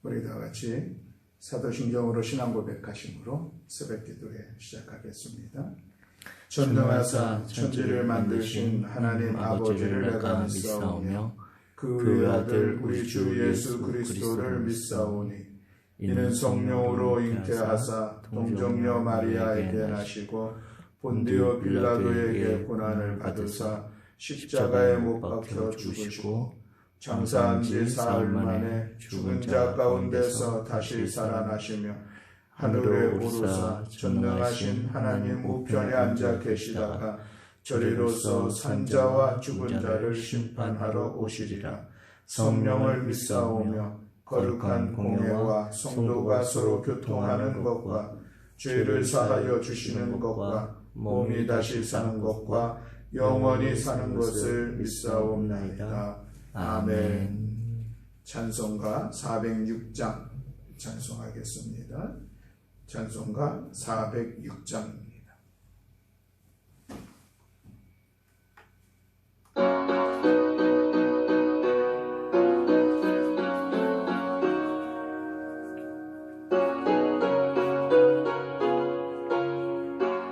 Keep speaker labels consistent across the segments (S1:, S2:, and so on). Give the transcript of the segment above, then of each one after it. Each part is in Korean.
S1: 우리 다 같이 사도신경으로 신앙 고백하심으로 새벽 기도회 시작하겠습니다. 전능하사 천지를 만드신 하나님 아버지를 내가 믿사오며 그 아들 우리 주 예수 그리스도를 믿사오니 이는 성령으로 잉태하사 동정녀 마리아에게 나시고 본디오 빌라도에게 고난을 받으사 십자가에 못 박혀 죽으시고 장사한 지 사흘 만에 죽은 자 가운데서 다시 살아나시며 하늘에 오르사 전능하신 하나님 우편에 앉아 계시다가 저리로서 산자와 죽은 자를 심판하러 오시리라. 성령을 믿사오며 거룩한 공회와 성도가 서로 교통하는 것과 죄를 사하여 주시는 것과 몸이 다시 사는 것과 영원히 사는 것을 믿사옵나이다. 아멘. 찬송가 406장 찬송하겠습니다. 찬송가 406장입니다.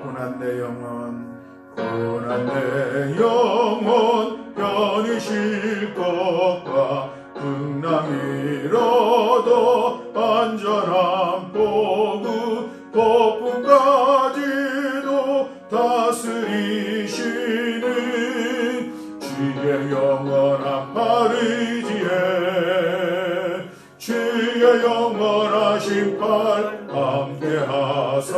S1: 고난 내 영혼 편히 쉴 것과 풍랑이로도 안전한 포구 폭풍까지도 다스리시는 주의 영원한 팔의지에 주의 영원하신 팔 함께하사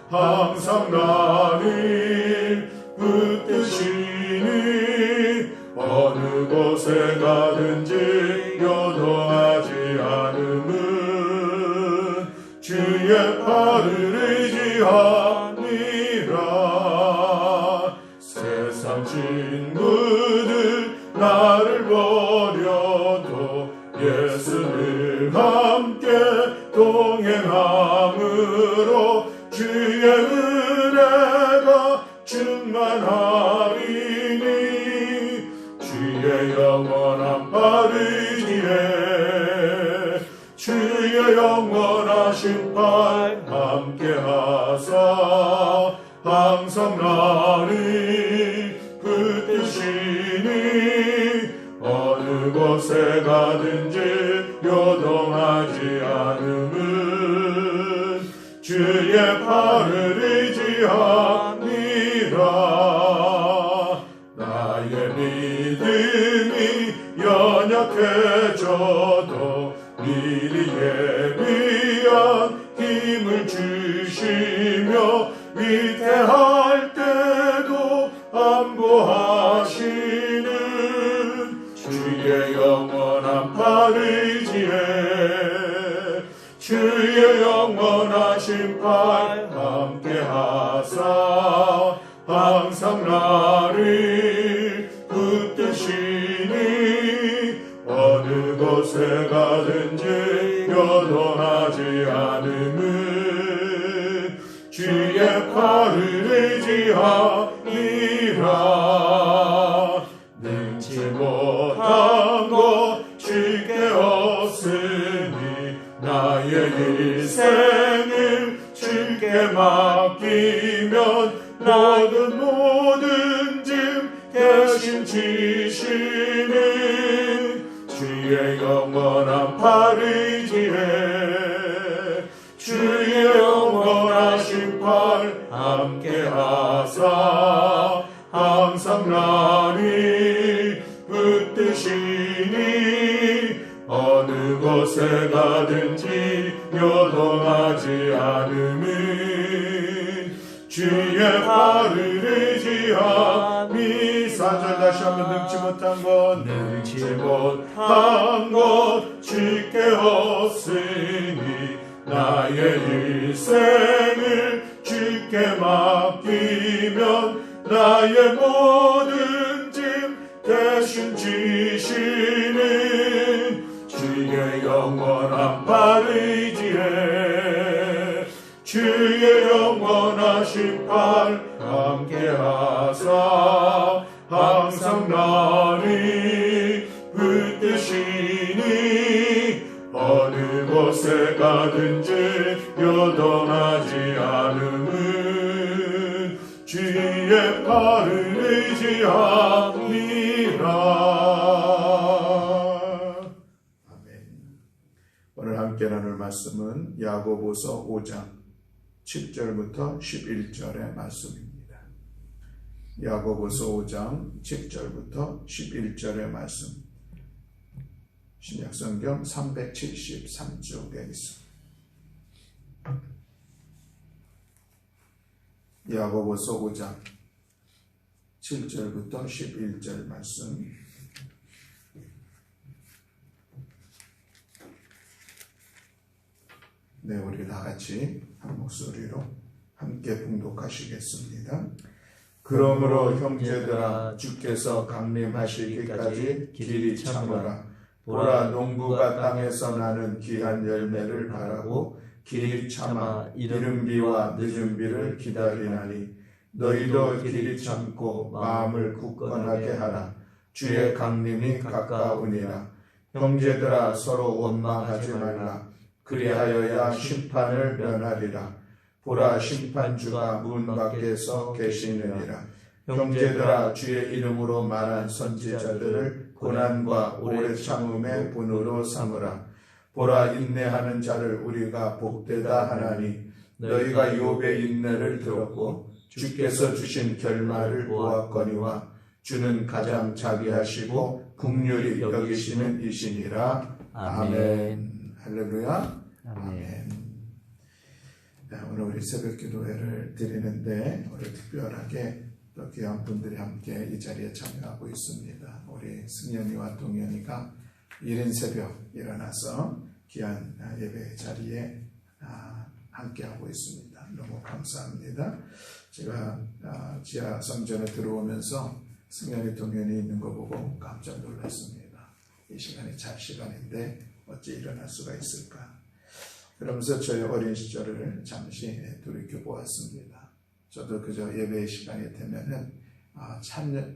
S1: 항상 나를 붙드시니 어느 곳에 가든지 요동하지 않음은 주의 팔을 의지함이라. 세상 친구들 나를 버려도 예수를 함께 동행함으로 주의 은혜가 충만하리니 주의 영원한 팔의지에 주의 영원하신 팔 함께하사 항상 나를 붙드시니 어느 곳에 가든지 요동하지 않음은 주의 팔을 의지함이라. 나의 믿음이 연약해져도 미리 예비한 힘을 주시며 위태할 때도 안보하시는 주의 영원한 팔의지에 주의 영원하신 팔 함께하사 항상 나를 붙드시니 어느 곳에 가든지 요동하지 않음은 주의 팔을 의지함이라. 능치 못한 것 주께 없으니 나의 일생을 주께 맡기면 모든 짐 대신 지시는 주의 영원한 팔의지에 주의 영원하신 팔 함께하사 항상 나를 붙드시니 어느 곳에 가든지 요동하지 않음은 주의 팔을 의지함이. 4절 다시 한번 능치 못한 것 주께 없으니 나의 일생을 주께 맡기면 나의 모든 짐 대신 지시는 주의 영원한 팔의지에 주의 영원하신 팔 함께하사 항상 나를 붙드시니 가든지 여동하지 않음은 주의 팔을 의지함이라. 아멘. 오늘 함께 나눌 말씀은 야고보서 5장 7절부터 11절의 말씀입니다. 야고보서 5장 7절부터 11절의 말씀, 신약성경 373쪽에 있습니다. 야고보서 5장 7절부터 11절 말씀, 네, 우리 다 같이 한 목소리로 함께 봉독하시겠습니다. 그러므로 형제들아, 주께서 강림하시기까지 길이 참으라. 보라, 농부가 땅에서 나는 귀한 열매를 바라고 길이 참아 이른 비와 늦은 비를 기다리나니 너희도 길이 참고 마음을 굳건하게 하라. 주의 강림이 가까우니라. 형제들아, 서로 원망하지 말라. 그리하여야 심판을 면하리라. 보라, 심판주가 문 밖에서 계시느니라. 형제들아, 주의 이름으로 말한 선지자들을 고난과 오래 참음의 분으로 삼으라. 보라, 인내하는 자를 우리가 복되다 하나니 너희가 욥의 인내를 들었고 주께서 주신 결말을 보았거니와 주는 가장 자비하시고 긍휼히 여기시는 이시니라. 아멘. 할렐루야. 아멘. 오늘 우리 새벽 기도회를 드리는데 오늘 특별하게 또 귀한 분들이 함께 이 자리에 참여하고 있습니다. 우리 승연이와 동현이가 이른 새벽 일어나서 귀한 예배 자리에 함께하고 있습니다. 너무 감사합니다. 제가 지하 성전에 들어오면서 승연이 동현이 있는 거 보고 깜짝 놀랐습니다. 이 시간이 잘 시간인데 어찌 일어날 수가 있을까? 그러면서 저의 어린 시절을 잠시 돌이켜 보았습니다. 저도 그저 예배의 시간이 되면은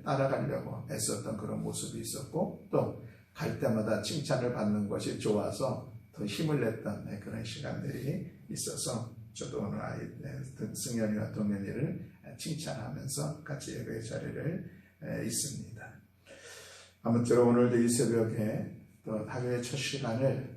S1: 따라가려고 애썼던 그런 모습이 있었고, 또 갈 때마다 칭찬을 받는 것이 좋아서 더 힘을 냈던 그런 시간들이 있어서 저도 오늘 승연이와 동현이를 칭찬하면서 같이 예배의 자리를 있습니다. 아무쪼록 오늘도 이 새벽에 또 하루의 첫 시간을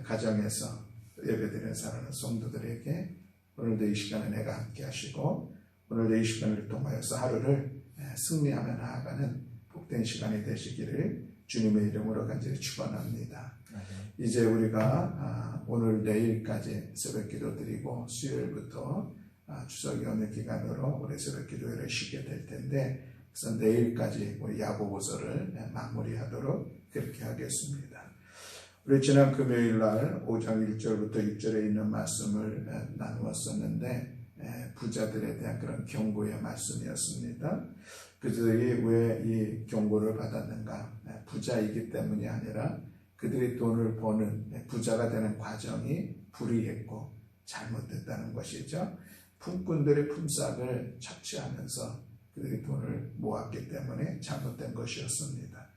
S1: 가정에서 예배드리는 사랑하는 성도들에게 오늘도 이 시간에 내가 함께 하시고 오늘도 이 시간을 통하여서 하루를 승리하며 나아가는 복된 시간이 되시기를 주님의 이름으로 간절히 축원합니다. 이제 우리가 오늘 내일까지 새벽 기도 드리고 수요일부터 추석 연휴 기간으로 우리 새벽 기도회를 쉬게 될 텐데, 그래서 내일까지 우리 야고보서를 마무리하도록 그렇게 하겠습니다. 우리 지난 금요일 날 5장 1절부터 6절에 있는 말씀을 나누었었는데 부자들에 대한 그런 경고의 말씀이었습니다. 그들이 왜 이 경고를 받았는가? 부자이기 때문이 아니라 그들이 돈을 버는 부자가 되는 과정이 불의했고 잘못됐다는 것이죠. 품꾼들의 품삯을 착취하면서 그들이 돈을 모았기 때문에 잘못된 것이었습니다.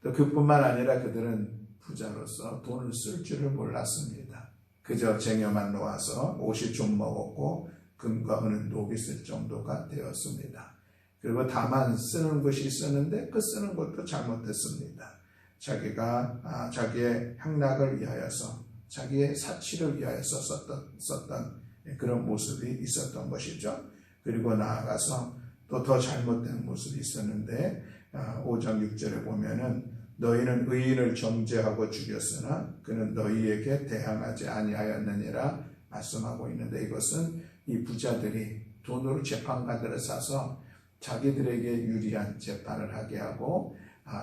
S1: 또 그뿐만 아니라 그들은 부자로서 돈을 쓸 줄을 몰랐습니다. 그저 쟁여만 놓아서 옷이 좀 먹었고 금과 은은 녹이 쓸 정도가 되었습니다. 그리고 다만 쓰는 것이 있었는데 그 쓰는 것도 잘못됐습니다. 자기가 자기의 향락을 위하여서 자기의 사치를 위하여서 썼던 그런 모습이 있었던 것이죠. 그리고 나아가서 또 더 잘못된 모습이 있었는데 5장 6절에 보면은 너희는 의인을 정죄하고 죽였으나 그는 너희에게 대항하지 아니하였느니라 말씀하고 있는데, 이것은 이 부자들이 돈으로 재판관들을 사서 자기들에게 유리한 재판을 하게 하고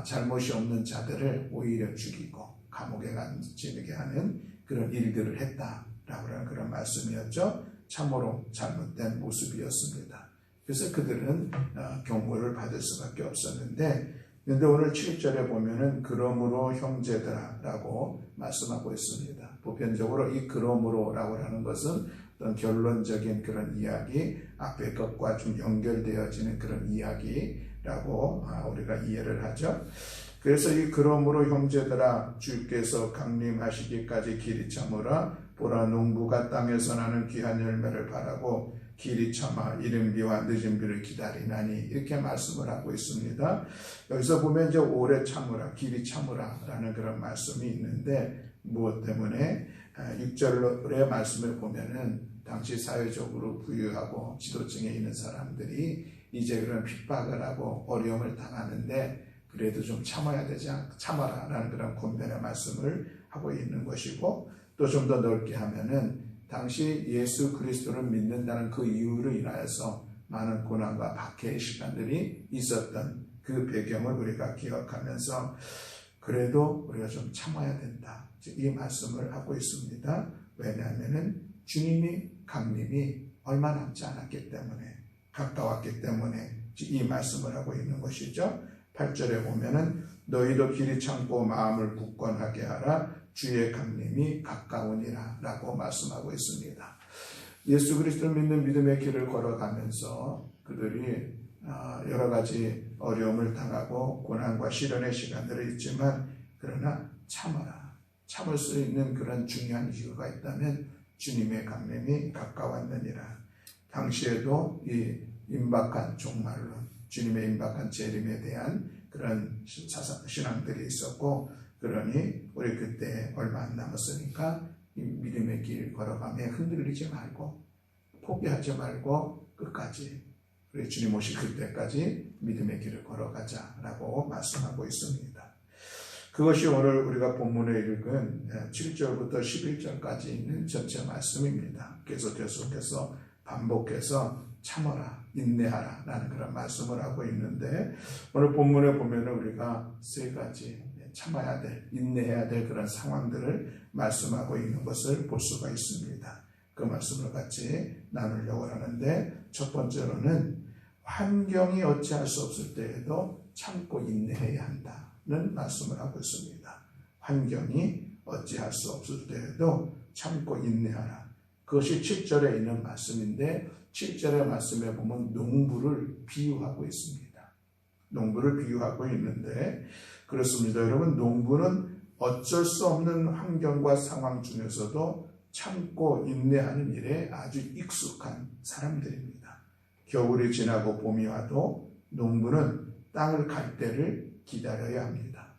S1: 잘못이 없는 자들을 오히려 죽이고 감옥에 지르게 하는 그런 일들을 했다라고 하는 그런 말씀이었죠. 참으로 잘못된 모습이었습니다. 그래서 그들은 경고를 받을 수밖에 없었는데, 그런데 오늘 7절에 보면은 그러므로 형제들아 라고 말씀하고 있습니다. 보편적으로 이 그러므로 라고 하는 것은 어떤 결론적인 그런 이야기, 앞에 것과 좀 연결되어지는 그런 이야기라고 우리가 이해를 하죠. 그래서 이 그러므로 형제들아, 주께서 강림하시기까지 길이 참으라. 보라 농부가 땅에서 나는 귀한 열매를 바라고 길이 참아 이른 비와 늦은 비를 기다리나니 이렇게 말씀을 하고 있습니다. 여기서 보면 이제 오래 참으라, 길이 참으라라는 그런 말씀이 있는데 무엇 때문에 6절의 말씀을 보면은 당시 사회적으로 부유하고 지도층에 있는 사람들이 이제 그런 핍박을 하고 어려움을 당하는데 그래도 좀 참아라라는 그런 권면의 말씀을 하고 있는 것이고 또 좀 더 넓게 하면은 당시 예수 그리스도를 믿는다는 그 이유로 인하여서 많은 고난과 박해의 시간들이 있었던 그 배경을 우리가 기억하면서 그래도 우리가 좀 참아야 된다. 이 말씀을 하고 있습니다. 왜냐하면은 주님이 강림이 얼마 남지 않았기 때문에 가까웠기 때문에 이 말씀을 하고 있는 것이죠. 8절에 보면은 너희도 길이 참고 마음을 굳건하게 하라. 주의 강림이 가까우니라 라고 말씀하고 있습니다. 예수 그리스도를 믿는 믿음의 길을 걸어가면서 그들이 여러 가지 어려움을 당하고 고난과 시련의 시간들이 있지만 그러나 참을 수 있는 그런 중요한 이유가 있다면 주님의 강림이 가까웠느니라. 당시에도 이 임박한 종말론, 주님의 임박한 재림에 대한 그런 신앙들이 있었고 그러니 우리 그때 얼마 안 남았으니까 이 믿음의 길 걸어가며 흔들리지 말고 포기하지 말고 끝까지 우리 주님 오실 그때까지 믿음의 길을 걸어가자라고 말씀하고 있습니다. 그것이 오늘 우리가 본문에 읽은 7절부터 11절까지 있는 전체 말씀입니다. 계속해서 반복해서 참아라, 인내하라 라는 그런 말씀을 하고 있는데 오늘 본문에 보면 우리가 세 가지 참아야 될, 인내해야 될 그런 상황들을 말씀하고 있는 것을 볼 수가 있습니다. 그 말씀을 같이 나누려고 하는데 첫 번째로는 환경이 어찌할 수 없을 때에도 참고 인내해야 한다는 말씀을 하고 있습니다. 환경이 어찌할 수 없을 때에도 참고 인내하라. 그것이 7절에 있는 말씀인데 7절의 말씀에 보면 농부를 비유하고 있습니다. 농부를 비유하고 있는데 그렇습니다. 여러분, 농부는 어쩔 수 없는 환경과 상황 중에서도 참고 인내하는 일에 아주 익숙한 사람들입니다. 겨울이 지나고 봄이 와도 농부는 땅을 갈 때를 기다려야 합니다.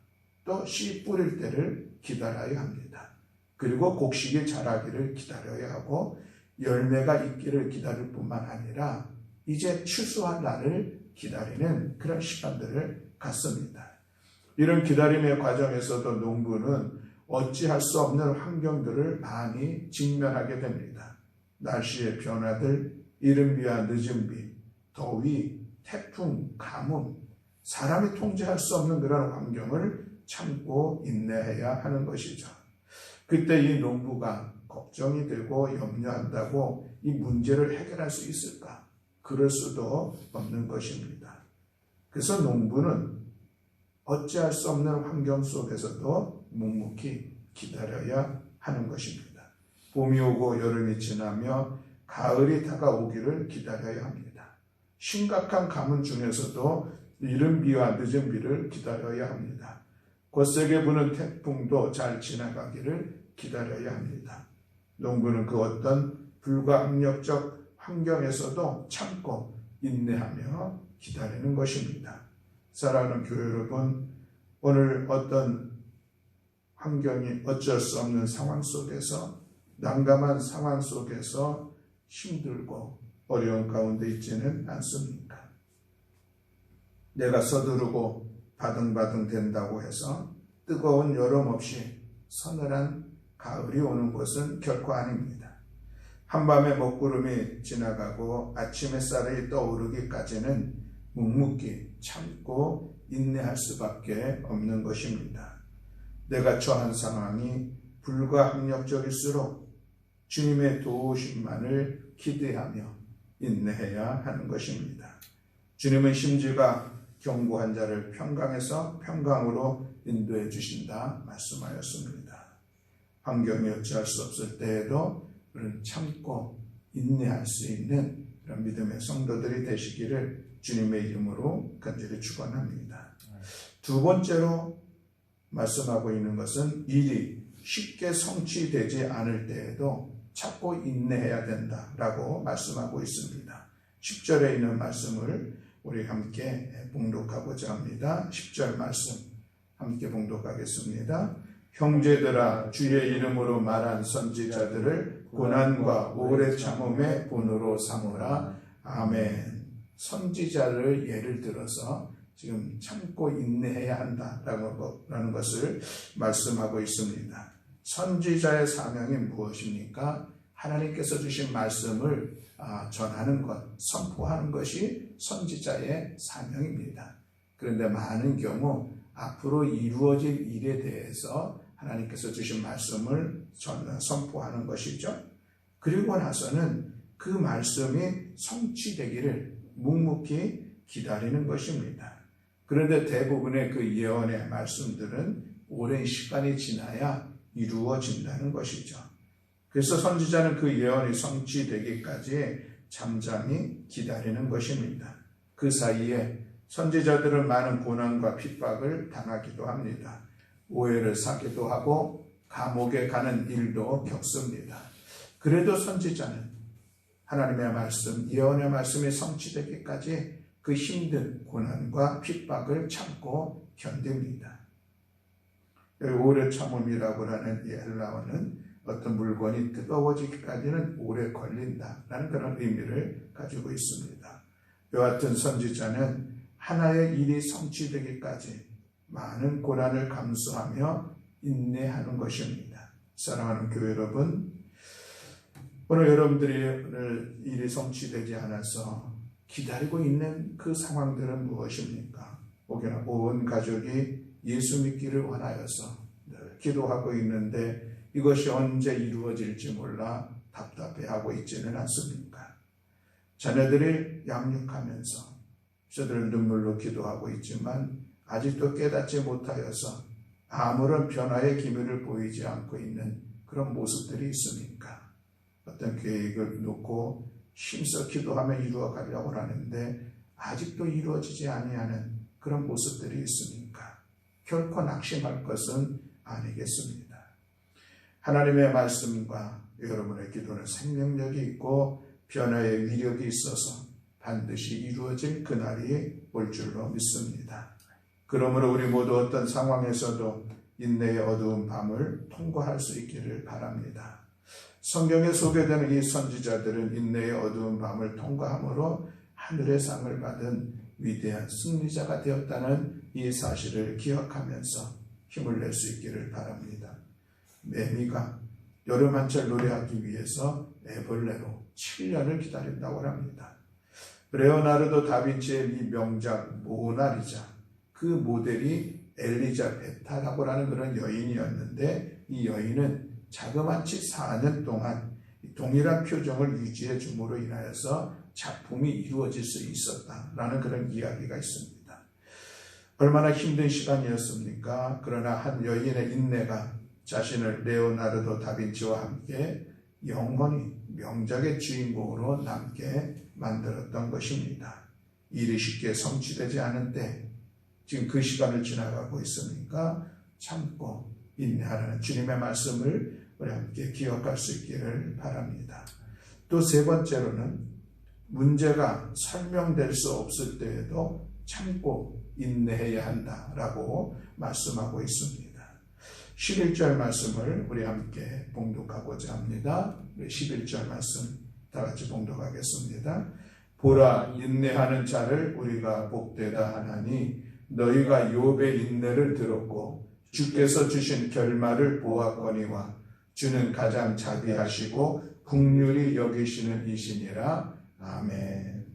S1: 또 씨 뿌릴 때를 기다려야 합니다. 그리고 곡식이 자라기를 기다려야 하고 열매가 있기를 기다릴 뿐만 아니라 이제 추수할 날을 기다리는 그런 시간들을 갖습니다. 이런 기다림의 과정에서도 농부는 어찌할 수 없는 환경들을 많이 직면하게 됩니다. 날씨의 변화들, 이른 비와 늦은 비, 더위, 태풍, 가뭄, 사람이 통제할 수 없는 그런 환경을 참고 인내해야 하는 것이죠. 그때 이 농부가 걱정이 되고 염려한다고 이 문제를 해결할 수 있을까? 그럴 수도 없는 것입니다. 그래서 농부는 어찌할 수 없는 환경 속에서도 묵묵히 기다려야 하는 것입니다. 봄이 오고 여름이 지나며 가을이 다가오기를 기다려야 합니다. 심각한 가뭄 중에서도 이른 비와 늦은 비를 기다려야 합니다. 거세게 부는 태풍도 잘 지나가기를 기다려야 합니다. 농부는 그 어떤 불가항력적 환경에서도 참고 인내하며 기다리는 것입니다. 사랑하는 교회 여러분, 오늘 어떤 환경이 어쩔 수 없는 상황 속에서 난감한 상황 속에서 힘들고 어려운 가운데 있지는 않습니까? 내가 서두르고 바등바등 된다고 해서 뜨거운 여름 없이 서늘한 가을이 오는 것은 결코 아닙니다. 한밤에 먹구름이 지나가고 아침 햇살이 떠오르기까지는 묵묵히 참고 인내할 수밖에 없는 것입니다. 내가 처한 상황이 불가항력적일수록 주님의 도우심만을 기대하며 인내해야 하는 것입니다. 주님은 심지가 견고한 자를 평강에서 평강으로 인도해 주신다 말씀하였습니다. 환경이 어찌할 수 없을 때에도 우리는 참고 인내할 수 있는 그런 믿음의 성도들이 되시기를 주님의 이름으로 간절히 축원합니다. 두 번째로 말씀하고 있는 것은 일이 쉽게 성취되지 않을 때에도 참고 인내해야 된다라고 말씀하고 있습니다. 10절에 있는 말씀을 우리 함께 봉독하고자 합니다. 10절 말씀 함께 봉독하겠습니다. 형제들아, 주의 이름으로 말한 선지자들을 고난과 오래 참음의 본으로 삼으라. 아멘. 선지자를 예를 들어서 지금 참고 인내해야 한다라는 것을 말씀하고 있습니다. 선지자의 사명이 무엇입니까? 하나님께서 주신 말씀을 전하는 것, 선포하는 것이 선지자의 사명입니다. 그런데 많은 경우 앞으로 이루어질 일에 대해서 하나님께서 주신 말씀을 선포하는 것이죠. 그리고 나서는 그 말씀이 성취되기를 묵묵히 기다리는 것입니다. 그런데 대부분의 그 예언의 말씀들은 오랜 시간이 지나야 이루어진다는 것이죠. 그래서 선지자는 그 예언이 성취되기까지 잠잠히 기다리는 것입니다. 그 사이에 선지자들은 많은 고난과 핍박을 당하기도 합니다. 오해를 사기도 하고 감옥에 가는 일도 겪습니다. 그래도 선지자는 하나님의 말씀, 예언의 말씀이 성취되기까지 그 힘든 고난과 핍박을 참고 견딥니다. 오래 참음이라고 하는 이 헬라어는 어떤 물건이 뜨거워지기까지는 오래 걸린다라는 그런 의미를 가지고 있습니다. 이와 같은 선지자는 하나의 일이 성취되기까지 많은 고난을 감수하며 인내하는 것입니다. 사랑하는 교회 여러분, 오늘 여러분들이 일이 성취되지 않아서 기다리고 있는 그 상황들은 무엇입니까? 혹여나 온 가족이 예수 믿기를 원하여서 늘 기도하고 있는데 이것이 언제 이루어질지 몰라 답답해하고 있지는 않습니까? 자녀들이 양육하면서 저들은 눈물로 기도하고 있지만 아직도 깨닫지 못하여서 아무런 변화의 기미를 보이지 않고 있는 그런 모습들이 있습니까? 어떤 계획을 놓고 힘써 기도하며 이루어 가려고 하는데 아직도 이루어지지 아니하는 그런 모습들이 있습니까? 결코 낙심할 것은 아니겠습니다. 하나님의 말씀과 여러분의 기도는 생명력이 있고 변화의 위력이 있어서 반드시 이루어질 그날이 올 줄로 믿습니다. 그러므로 우리 모두 어떤 상황에서도 인내의 어두운 밤을 통과할 수 있기를 바랍니다. 성경에 소개되는 이 선지자들은 인내의 어두운 밤을 통과함으로 하늘의 상을 받은 위대한 승리자가 되었다는 이 사실을 기억하면서 힘을 낼 수 있기를 바랍니다. 매미가 여름 한철 노래하기 위해서 애벌레로 7년을 기다린다고 합니다. 레오나르도 다빈치의 이 명작 모나리자, 그 모델이 엘리자베타라고 하는 그런 여인이었는데 이 여인은 자그마치 4년 동안 동일한 표정을 유지해 줌으로 인하여서 작품이 이루어질 수 있었다라는 그런 이야기가 있습니다. 얼마나 힘든 시간이었습니까? 그러나 한 여인의 인내가 자신을 레오나르도 다빈치와 함께 영원히 명작의 주인공으로 남게 만들었던 것입니다. 일이 쉽게 성취되지 않은 때 지금 그 시간을 지나가고 있으니까 참고 인내하라는 주님의 말씀을 우리 함께 기억할 수 있기를 바랍니다. 또 세 번째로는 문제가 설명될 수 없을 때에도 참고 인내해야 한다라고 말씀하고 있습니다. 11절 말씀을 우리 함께 봉독하고자 합니다. 11절 말씀 다 같이 봉독하겠습니다. 보라, 인내하는 자를 우리가 복되다 하나니 너희가 욥의 인내를 들었고 주께서 주신 결말을 보았거니와 주는 가장 자비하시고 긍휼히 여기시는 이시니라. 아멘.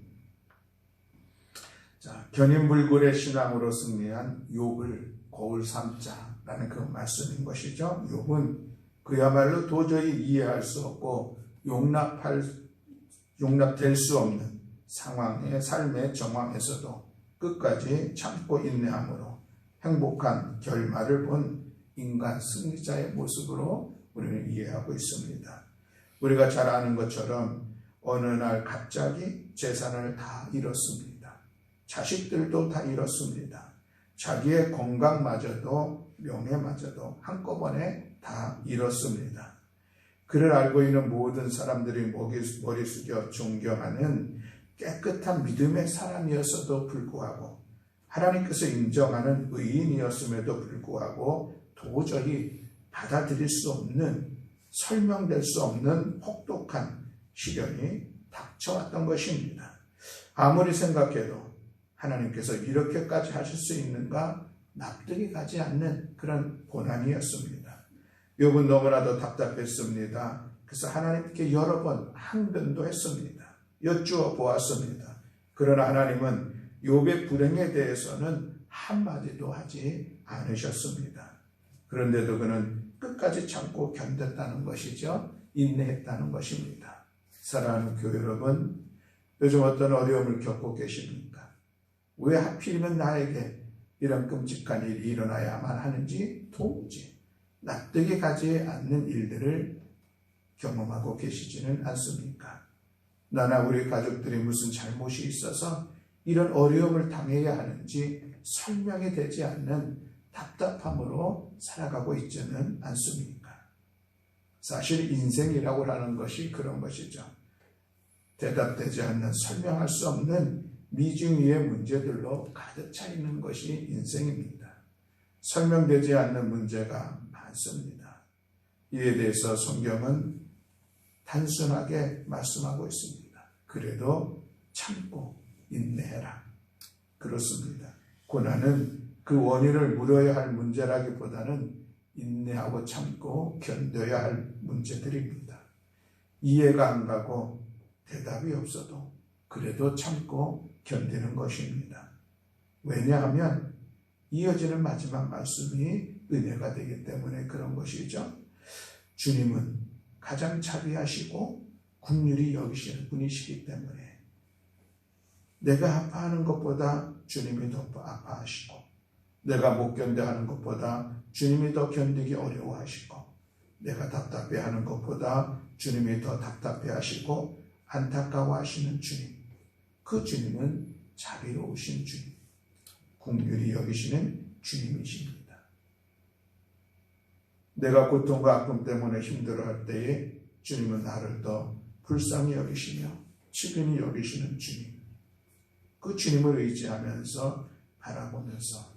S1: 자, 견인불굴의 신앙으로 승리한 욥을 거울 삼자라는 그 말씀인 것이죠. 욥은 그야말로 도저히 이해할 수 없고 용납될 수 없는 상황의 삶의 정황에서도 끝까지 참고 인내함으로 행복한 결말을 본 인간 승리자의 모습으로 우리는 이해하고 있습니다. 우리가 잘 아는 것처럼 어느 날 갑자기 재산을 다 잃었습니다. 자식들도 다 잃었습니다. 자기의 건강마저도 명예마저도 한꺼번에 다 잃었습니다. 그를 알고 있는 모든 사람들이 머리 숙여 존경하는 깨끗한 믿음의 사람이었어도 불구하고, 하나님께서 인정하는 의인이었음에도 불구하고 도저히 받아들일 수 없는, 설명될 수 없는 혹독한 시련이 닥쳐왔던 것입니다. 아무리 생각해도 하나님께서 이렇게까지 하실 수 있는가 납득이 가지 않는 그런 고난이었습니다. 욥은 너무나도 답답했습니다. 그래서 하나님께 여러 번 항변도 했습니다. 여쭈어 보았습니다. 그러나 하나님은 욥의 불행에 대해서는 한마디도 하지 않으셨습니다. 그런데도 그는 끝까지 참고 견뎠다는 것이죠. 인내했다는 것입니다. 사랑하는 교회 여러분, 요즘 어떤 어려움을 겪고 계십니까? 왜 하필이면 나에게 이런 끔찍한 일이 일어나야만 하는지 도무지 납득이 가지 않는 일들을 경험하고 계시지는 않습니까? 나나 우리 가족들이 무슨 잘못이 있어서 이런 어려움을 당해야 하는지 설명이 되지 않는 답답함으로 살아가고 있지는 않습니까? 사실 인생이라고 하는 것이 그런 것이죠. 대답되지 않는, 설명할 수 없는 미중위의 문제들로 가득 차 있는 것이 인생입니다. 설명되지 않는 문제가 많습니다. 이에 대해서 성경은 단순하게 말씀하고 있습니다. 그래도 참고 인내해라. 그렇습니다. 고난은 그 원인을 물어야 할 문제라기보다는 인내하고 참고 견뎌야 할 문제들입니다. 이해가 안 가고 대답이 없어도 그래도 참고 견디는 것입니다. 왜냐하면 이어지는 마지막 말씀이 은혜가 되기 때문에 그런 것이죠. 주님은 가장 자비하시고 긍휼히 여기시는 분이시기 때문에 내가 아파하는 것보다 주님이 더 아파하시고, 내가 못 견뎌하는 것보다 주님이 더 견디기 어려워하시고, 내가 답답해하는 것보다 주님이 더 답답해하시고 안타까워하시는 주님, 그 주님은 자비로우신 주님, 긍휼히 여기시는 주님이십니다. 내가 고통과 아픔 때문에 힘들어할 때에 주님은 나를 더 불쌍히 여기시며 친근히 여기시는 주님, 그 주님을 의지하면서 바라보면서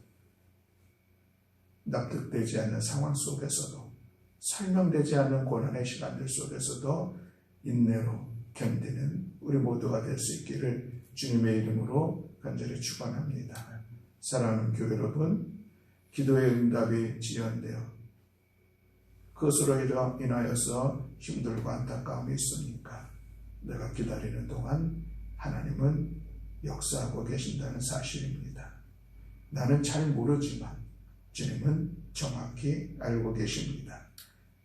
S1: 납득되지 않는 상황 속에서도, 설명되지 않는 고난의 시간들 속에서도 인내로 견디는 우리 모두가 될 수 있기를 주님의 이름으로 간절히 축원합니다. 사랑하는 교회 여러분, 기도의 응답이 지연되어 그것으로 인하여서 힘들고 안타까움이 있습니까? 내가 기다리는 동안 하나님은 역사하고 계신다는 사실입니다. 나는 잘 모르지만 주님은 정확히 알고 계십니다.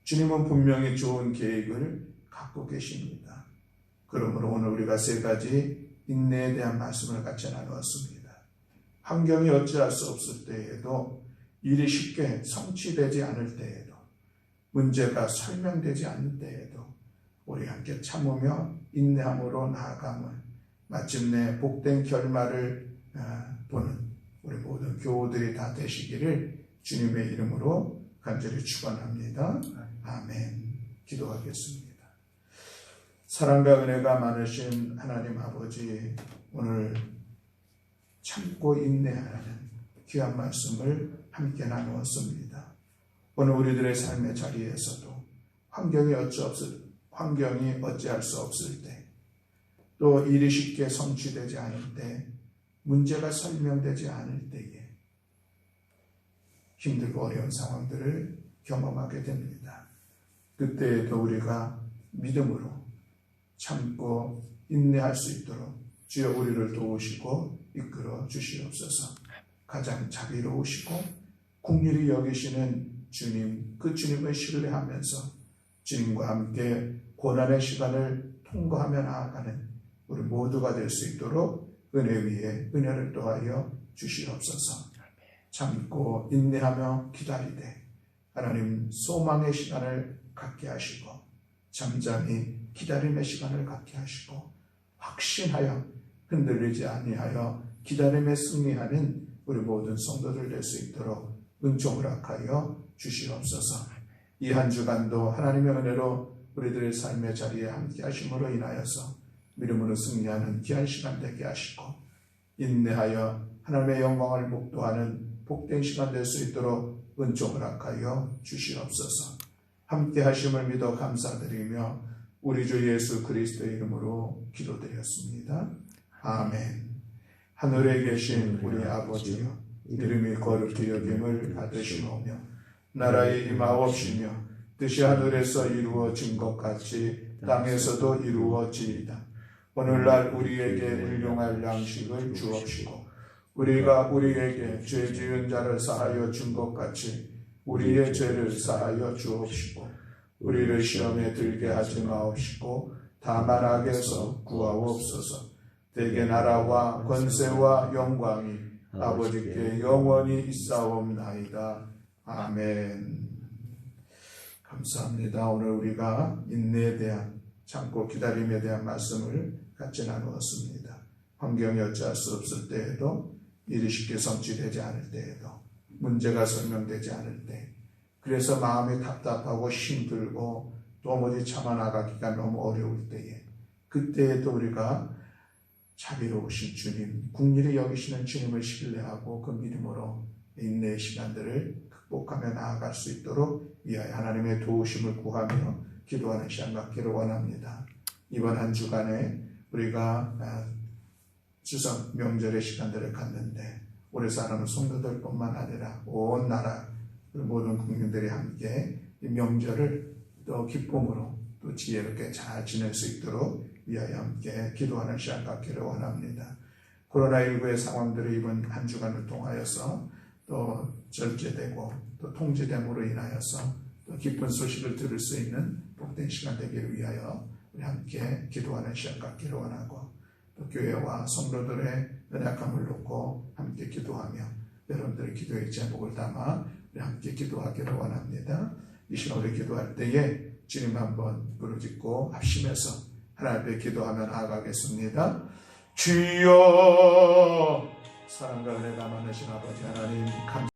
S1: 주님은 분명히 좋은 계획을 갖고 계십니다. 그러므로 오늘 우리가 세 가지 인내에 대한 말씀을 같이 나누었습니다. 환경이 어찌할 수 없을 때에도, 일이 쉽게 성취되지 않을 때에도, 문제가 설명되지 않는 때에도 우리 함께 참으며 인내함으로 나아감을, 마침내 복된 결말을 보는 우리 모든 교우들이 다 되시기를 주님의 이름으로 간절히 축원합니다. 아멘. 기도하겠습니다. 사랑과 은혜가 많으신 하나님 아버지, 오늘 참고 인내하라는 귀한 말씀을 함께 나누었습니다. 오늘 우리들의 삶의 자리에서도 환경이 어찌할 수 없을 때, 또 일이 쉽게 성취되지 않을 때, 문제가 설명되지 않을 때에 힘들고 어려운 상황들을 경험하게 됩니다. 그때에도 우리가 믿음으로 참고 인내할 수 있도록 주여 우리를 도우시고 이끌어 주시옵소서. 가장 자비로우시고 긍휼히 여기시는 주님, 그 주님을 신뢰하면서 주님과 함께 고난의 시간을 통과하며 나아가는 우리 모두가 될 수 있도록 은혜 위에 은혜를 더하여 주시옵소서. 참고 인내하며 기다리되 하나님 소망의 시간을 갖게 하시고, 잠잠히 기다림의 시간을 갖게 하시고, 확신하여 흔들리지 아니하여 기다림에 승리하는 우리 모든 성도들 될 수 있도록 은총 허락하여 주시옵소서. 이 한 주간도 하나님의 은혜로 우리들의 삶의 자리에 함께 하심으로 인하여서 믿음으로 승리하는 귀한 시간 되게 하시고 인내하여 하나님의 영광을 목도하는 복된 시간 될 수 있도록 은총 허락하여 주시옵소서. 함께 하심을 믿어 감사드리며 우리 주 예수 그리스도의 이름으로 기도드렸습니다. 아멘. 하늘에 계신 우리 아버지여, 이름이 거룩히 여김을 받으시오며 나라의 임하옵시며 뜻이 하늘에서 이루어진 것 같이 땅에서도 이루어지이다. 오늘날 우리에게 일용할 양식을 주옵시고 우리가 우리에게 죄 지은 자를 사하여 준 것 같이 우리의 죄를 사하여 주옵시고 우리를 시험에 들게 하지 마옵시고 다만 악에서 구하옵소서. 대개 나라와 권세와 영광이 아버지께 영원히 있사옵나이다. 아멘. 감사합니다. 오늘 우리가 인내에 대한 참고 기다림에 대한 말씀을 같이 나누었습니다. 환경이 어찌할 수 없을 때에도 일이 쉽게 성취되지 않을 때에도 문제가 설명되지 않을 때 그래서 마음이 답답하고 힘들고 도무지 참아나가기가 너무 어려울 때에 그때에도 우리가 자비로우신 주님, 긍휼히 여기시는 주님을 신뢰하고 그 믿음으로 인내의 시간들을 극복하며 나아갈 수 있도록 위하여 하나님의 도우심을 구하며 기도하는 시간 갖기를 원합니다. 이번 한 주간에 우리가 추석 명절의 시간들을 갖는데 우리 사랑하는 성도들뿐만 아니라 온 나라 모든 국민들이 함께 이 명절을 또 기쁨으로 또 지혜롭게 잘 지낼 수 있도록 위하여 함께 기도하는 시간 갖기를 원합니다. 코로나19의 상황들이 이번 한 주간을 통하여서 또 절제되고 또 통제됨으로 인하여서 또 기쁜 소식을 들을 수 있는 복된 시간 되기를 위하여 우리 함께 기도하는 시간 갖기를 원하고 또 교회와 성도들의 연약함을 놓고 함께 기도하며 여러분들의 기도의 제목을 담아 우리 함께 기도하기를 원합니다. 이 시간 우리 기도할 때에 주님 한번 부르짖고 합심해서 하나님 앞에 기도하며 나아가겠습니다. 주여, 사랑과 은혜가 많으신 아버지 하나님 감사합니다.